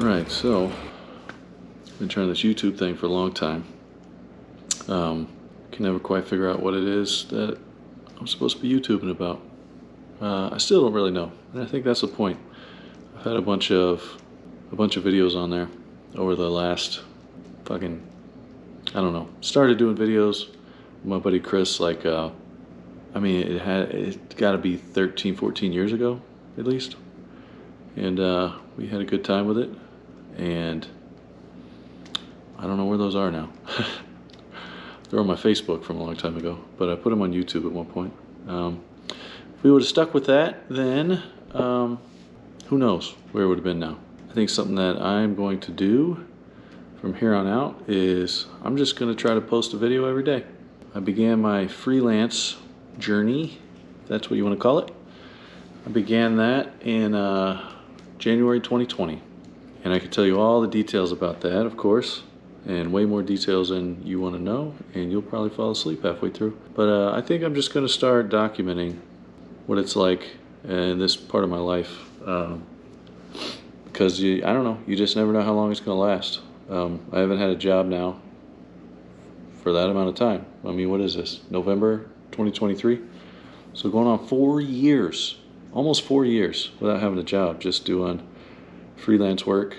Alright, so I've been trying this YouTube thing for a long time. Can never quite figure out what it is that I'm supposed to be YouTubing about. I still don't really know, and I think that's the point. I've had a bunch of videos on there over the last fucking, I don't know. Started doing videos with my buddy Chris it's got to be 13, 14 years ago at least, and we had a good time with it, and I don't know where those are now. They're on my Facebook from a long time ago, but I put them on YouTube at one point. If we would have stuck with that, then who knows where it would have been now. I think something that I'm going to do from here on out is I'm just going to try to post a video every day. I began my freelance journey, if that's what you want to call it. I began that in January 2020, and I can tell you all the details about that, of course, and way more details than you want to know, and you'll probably fall asleep halfway through. But I think I'm just going to start documenting what it's like in this part of my life, because I don't know, you just never know how long it's going to last. I haven't had a job now for that amount of time. I mean, what is this, November 2023? So going on 4 years, almost 4 years without having a job, just doing freelance work.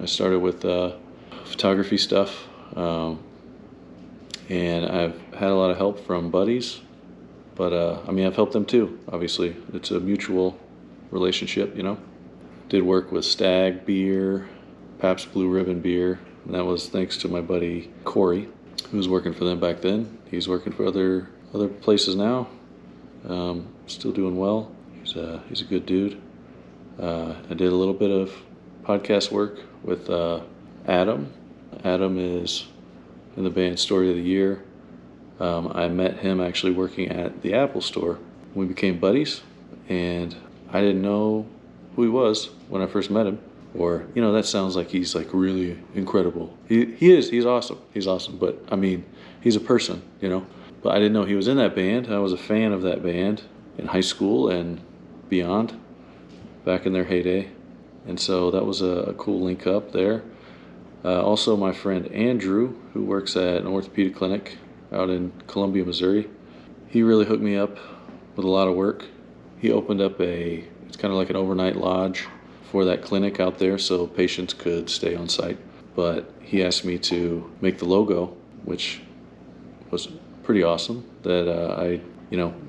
I started with photography stuff, and I've had a lot of help from buddies, but I've helped them too, obviously. It's a mutual relationship, you know. Did work with Stag Beer, Pabst Blue Ribbon Beer, and that was thanks to my buddy Corey, who was working for them back then. He's working for other places now, still doing well. He's a good dude. I did a little bit of podcast work with Adam. Adam is in the band Story of the Year. I met him actually working at the Apple store. We became buddies, and I didn't know who he was when I first met him. Or, you know, that sounds like he's like really incredible. He is. He's awesome. He's awesome. But I mean, he's a person, you know. But I didn't know he was in that band. I was a fan of that band in high school and beyond, back in their heyday. And so that was a cool link up there. Also, my friend Andrew, who works at an orthopedic clinic out in Columbia, Missouri, he really hooked me up with a lot of work. He opened up it's kind of like an overnight lodge for that clinic out there so patients could stay on site. But he asked me to make the logo, which was pretty awesome. That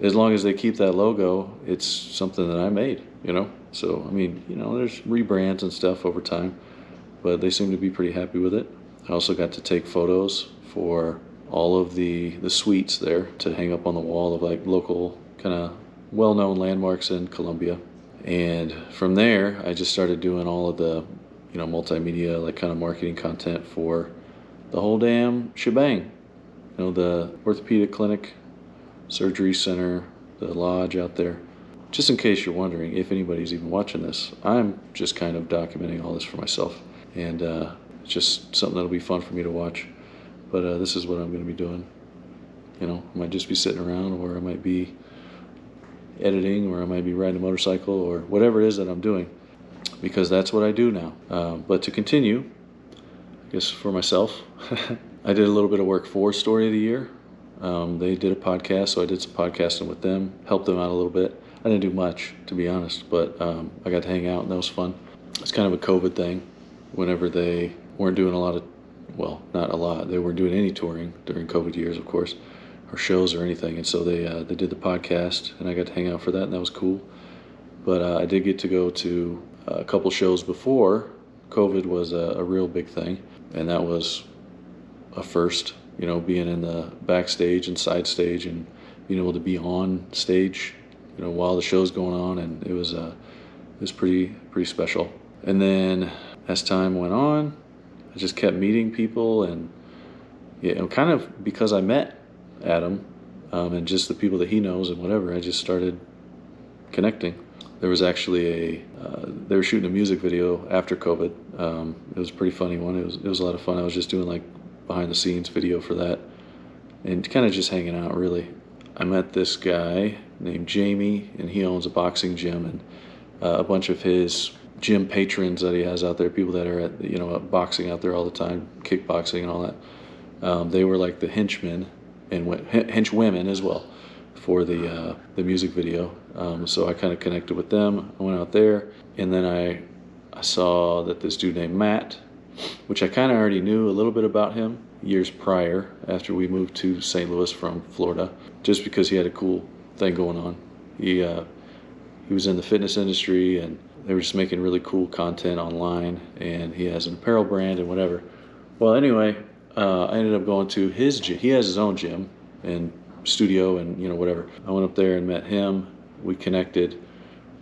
as long as they keep that logo, it's something that I made, you know. So, I mean, you know, there's rebrands and stuff over time, but they seem to be pretty happy with it. I also got to take photos for all of the suites there to hang up on the wall of like local kind of well-known landmarks in Columbia. And from there, I just started doing all of the, you know, multimedia, like kind of marketing content for the whole damn shebang. You know, the orthopedic clinic, surgery center, the lodge out there. Just in case you're wondering if anybody's even watching this, I'm just kind of documenting all this for myself. And it's just something that'll be fun for me to watch. But this is what I'm going to be doing. You know, I might just be sitting around, or I might be editing, or I might be riding a motorcycle, or whatever it is that I'm doing, because that's what I do now. But to continue, I guess for myself, I did a little bit of work for Story of the Year. They did a podcast, so I did some podcasting with them, helped them out a little bit. I didn't do much, to be honest, but I got to hang out, and that was fun. It's kind of a COVID thing. Whenever they weren't doing not a lot, they weren't doing any touring during COVID years, of course, or shows or anything, and so they did the podcast, and I got to hang out for that, and that was cool. But I did get to go to a couple shows before COVID was a real big thing, and that was a first, you know, being in the backstage and side stage and being able to be on stage, you know, while the show's going on, and it was pretty special. And then as time went on, I just kept meeting people, and kind of because I met Adam and just the people that he knows and whatever, I just started connecting. There was actually they were shooting a music video after COVID. It was a pretty funny one. It was a lot of fun. I was just doing like behind the scenes video for that, and kind of just hanging out, really. I met this guy named Jamie, and he owns a boxing gym, and a bunch of his gym patrons that he has out there, people that are at boxing out there all the time, kickboxing and all that. They were like the henchmen and henchwomen as well for the music video. So I kind of connected with them. I went out there, and then I saw that this dude named Matt, which I kind of already knew a little bit about him years prior after we moved to St. Louis from Florida, just because he had a cool thing going on. He was in the fitness industry, and they were just making really cool content online, and he has an apparel brand and whatever. Well, anyway, I ended up going to his gym. He has his own gym and studio and whatever. I went up there and met him. We connected,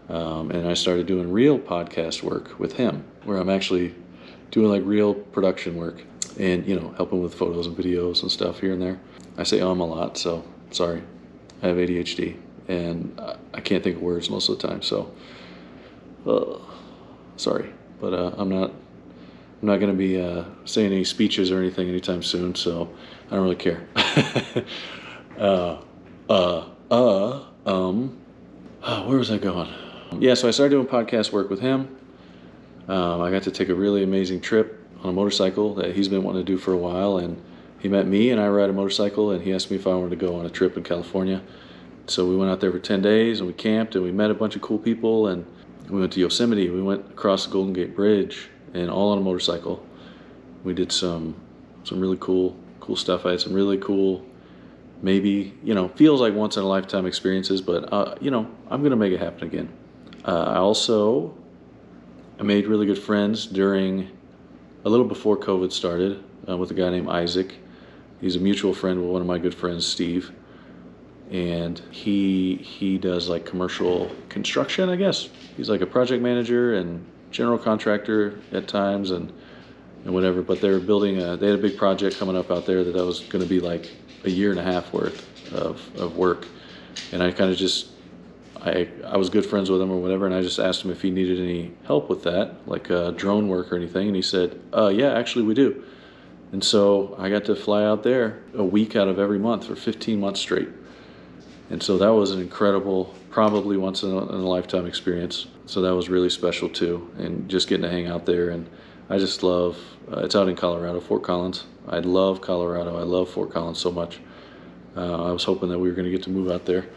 and I started doing real podcast work with him, where I'm actually doing like real production work and helping with photos and videos and stuff here and there. I say a lot, so sorry. I have ADHD and I can't think of words most of the time, so sorry. But I'm not going to be saying any speeches or anything anytime soon, so I don't really care. Where was I going? Yeah, so I started doing podcast work with him. I got to take a really amazing trip on a motorcycle that he's been wanting to do for a while, and he met me, and I ride a motorcycle, and he asked me if I wanted to go on a trip in California. So we went out there for 10 days, and we camped, and we met a bunch of cool people, and we went to Yosemite. We went across the Golden Gate Bridge, and all on a motorcycle. We did some really cool stuff. I had some really cool, maybe, feels like once in a lifetime experiences, but I'm going to make it happen again. I made really good friends during, a little before COVID started, with a guy named Isaac. He's a mutual friend with one of my good friends, Steve. And he does like commercial construction, I guess. He's like a project manager and general contractor at times and whatever. But they were building they had a big project coming up out there that was going to be like a year and a half worth of work. And I kind of just, I was good friends with him or whatever, and I just asked him if he needed any help with that, like drone work or anything. And he said, yeah, actually we do. And so I got to fly out there a week out of every month for 15 months straight. And so that was an incredible, probably once in a lifetime experience. So that was really special too. And just getting to hang out there. And I just love, it's out in Colorado, Fort Collins. I love Colorado. I love Fort Collins so much. I was hoping that we were going to get to move out there.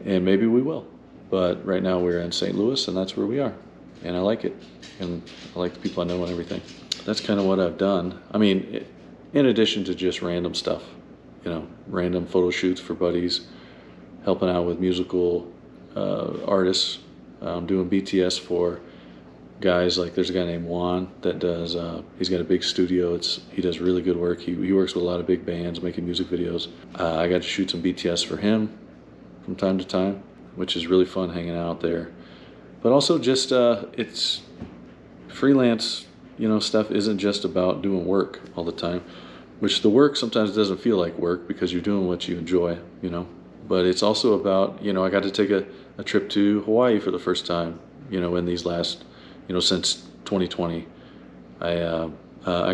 And maybe we will. But right now we're in St. Louis, and that's where we are. And I like it. And I like the people I know and everything. That's kind of what I've done. I mean, in addition to just random stuff, random photo shoots for buddies, helping out with musical artists, doing BTS for guys. Like there's a guy named Juan that does, he's got a big studio. He does really good work. He works with a lot of big bands making music videos. I got to shoot some BTS for him from time to time, which is really fun hanging out there. But also just, it's freelance, stuff isn't just about doing work all the time, which the work sometimes doesn't feel like work because you're doing what you enjoy, But it's also about, I got to take a trip to Hawaii for the first time, in these last, since 2020. I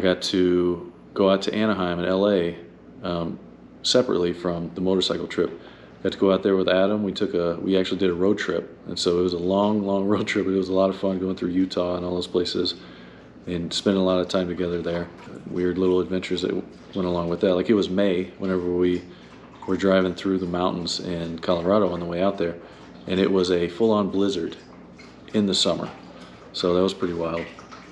got to go out to Anaheim and LA separately from the motorcycle trip. Got to go out there with Adam. We actually did a road trip. And so it was a long road trip. It was a lot of fun going through Utah and all those places and spending a lot of time together there. Weird little adventures that went along with that. Like it was May whenever we were driving through the mountains in Colorado on the way out there. And it was a full-on blizzard in the summer. So that was pretty wild.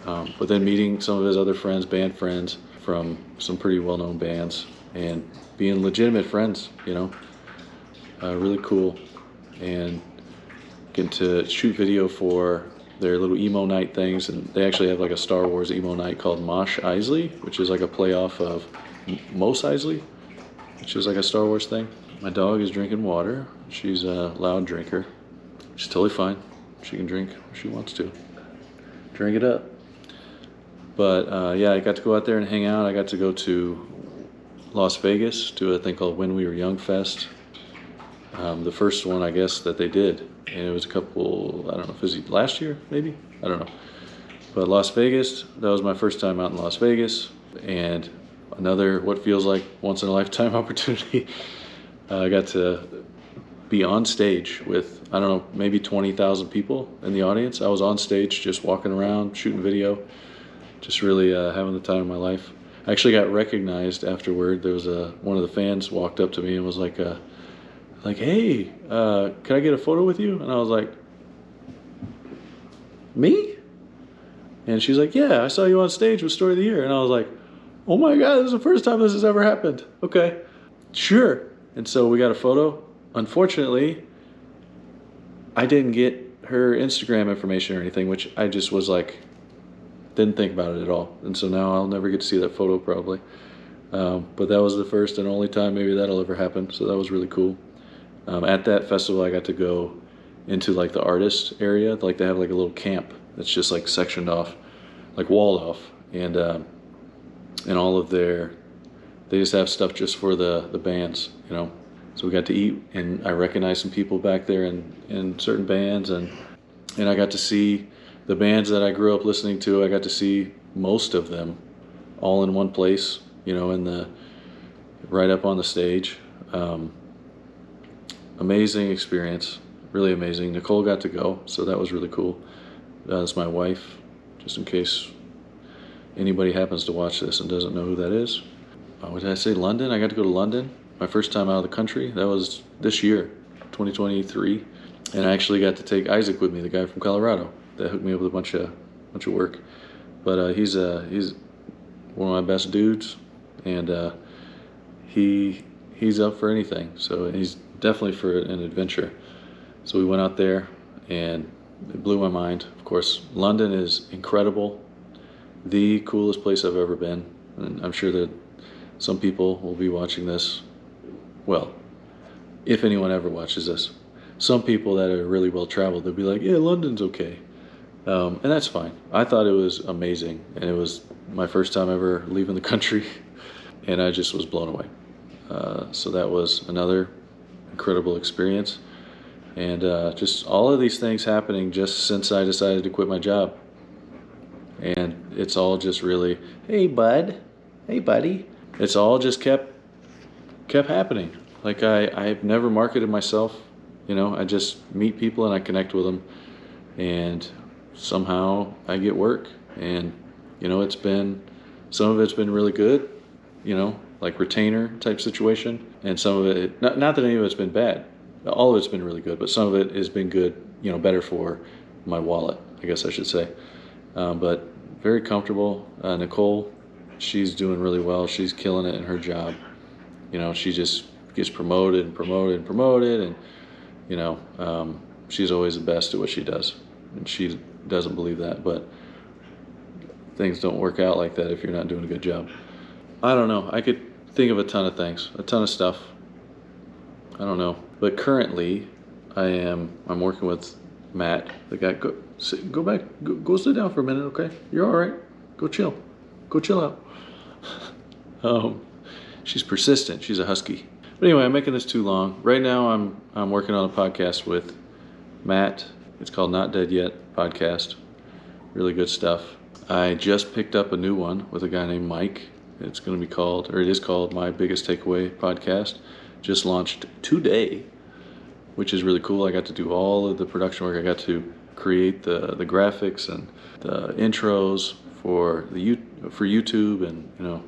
But then meeting some of his other friends, band friends from some pretty well-known bands and being legitimate friends, really cool. And getting to shoot video for their little emo night things. And they actually have like a Star Wars emo night called Mosh Eisley, which is like a playoff of Mos Eisley, which is like a Star Wars thing. My dog is drinking water. She's a loud drinker. She's totally fine. She can drink if she wants to. Drink it up. But yeah, I got to go out there and hang out. I got to go to Las Vegas to a thing called When We Were Young Fest. The first one, I guess, that they did. And it was a couple, I don't know if it was last year, maybe? I don't know. But Las Vegas, that was my first time out in Las Vegas. And another, what feels like once in a lifetime opportunity. I got to be on stage with, I don't know, maybe 20,000 people in the audience. I was on stage just walking around, shooting video, just really having the time of my life. I actually got recognized afterward. There was one of the fans walked up to me and was like, hey, can I get a photo with you? And I was like, me? And she's like, yeah, I saw you on stage with Story of the Year. And I was like, oh my God, this is the first time this has ever happened. Okay, sure. And so we got a photo. Unfortunately, I didn't get her Instagram information or anything, which I just was like, didn't think about it at all. And so now I'll never get to see that photo probably. But that was the first and only time maybe that'll ever happen. So that was really cool. At that festival, I got to go into like the artist area. Like they have like a little camp that's just like sectioned off, like walled off. And all of they just have stuff just for the bands, you know. So we got to eat, and I recognized some people back there in certain bands, and I got to see the bands that I grew up listening to. I got to see most of them all in one place, you know, right up on the stage. Amazing experience, really amazing. Nicole got to go, so that was really cool. That's my wife, just in case anybody happens to watch this and doesn't know who that is. What did I say? London? I got to go to London. My first time out of the country. That was this year, 2023. And I actually got to take Isaac with me, the guy from Colorado that hooked me up with a bunch of work. But he's one of my best dudes, and he's up for anything. So he's definitely for an adventure. So we went out there, and it blew my mind. Of course, London is incredible, the coolest place I've ever been. And I'm sure that some people will be watching this. Well, if anyone ever watches this, some people that are really well traveled, they'll be like, yeah, London's okay. And that's fine. I thought it was amazing, and it was my first time ever leaving the country, and I just was blown away. So that was another incredible experience. And just all of these things happening just since I decided to quit my job. And it's all just really, hey bud, hey buddy. It's all just kept happening. Like I've never marketed myself, you know. I just meet people and I connect with them, and somehow I get work. And you know, some of it's been really good, you know, like retainer type situation, and some of it, not that any of it's been bad. All of it's been really good, but some of it has been good, you know, better for my wallet, I guess I should say. But very comfortable. Nicole, she's doing really well. She's killing it in her job. You know, she just gets promoted and promoted and promoted, and you know, she's always the best at what she does, and she doesn't believe that, but things don't work out like that if you're not doing a good job. I don't know. I could think of a ton of things, a ton of stuff. I don't know. But currently, I'm working with Matt, the guy. Go back. Go sit down for a minute, okay? You're all right. Go chill. Go chill out. She's persistent. She's a husky. But anyway, I'm making this too long. Right now, I'm working on a podcast with Matt. It's called Not Dead Yet Podcast. Really good stuff. I just picked up a new one with a guy named Mike. It's going to be called, or it is called, My Biggest Takeaway Podcast. Just launched today, which is really cool. I got to do all of the production work. I got to create the graphics and the intros for YouTube, and you know,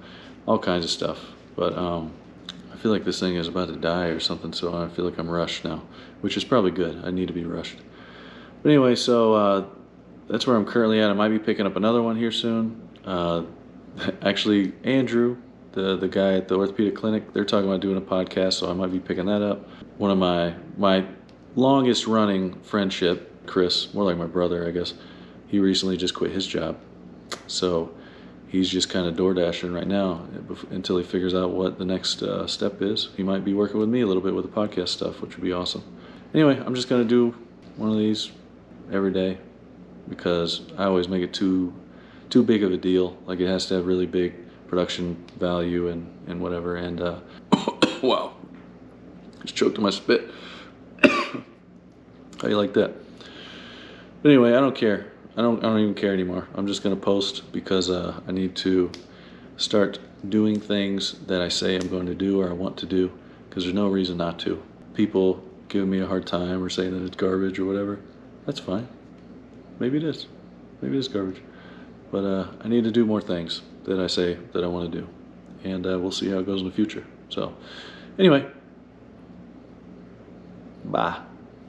all kinds of stuff. But I feel like this thing is about to die or something, so I feel like I'm rushed now, which is probably good. I need to be rushed. But anyway, so that's where I'm currently at. I might be picking up another one here soon. Actually, Andrew, the guy at the orthopedic clinic, they're talking about doing a podcast, so I might be picking that up. One of my longest running friendship, Chris, more like my brother, I guess, he recently just quit his job. So he's just kind of door dashing right now until he figures out what the next step is. He might be working with me a little bit with the podcast stuff, which would be awesome. Anyway, I'm just going to do one of these every day because I always make it too big of a deal. Like it has to have really big production value and whatever. And wow, just choked on my spit. How you like that? But anyway, I don't care. I don't even care anymore. I'm just gonna post because I need to start doing things that I say I'm going to do or I want to do, because there's no reason not to. People giving me a hard time or saying that it's garbage or whatever, that's fine. Maybe it is. Maybe it is garbage. But I need to do more things that I say that I want to do. And we'll see how it goes in the future. So, anyway, bye.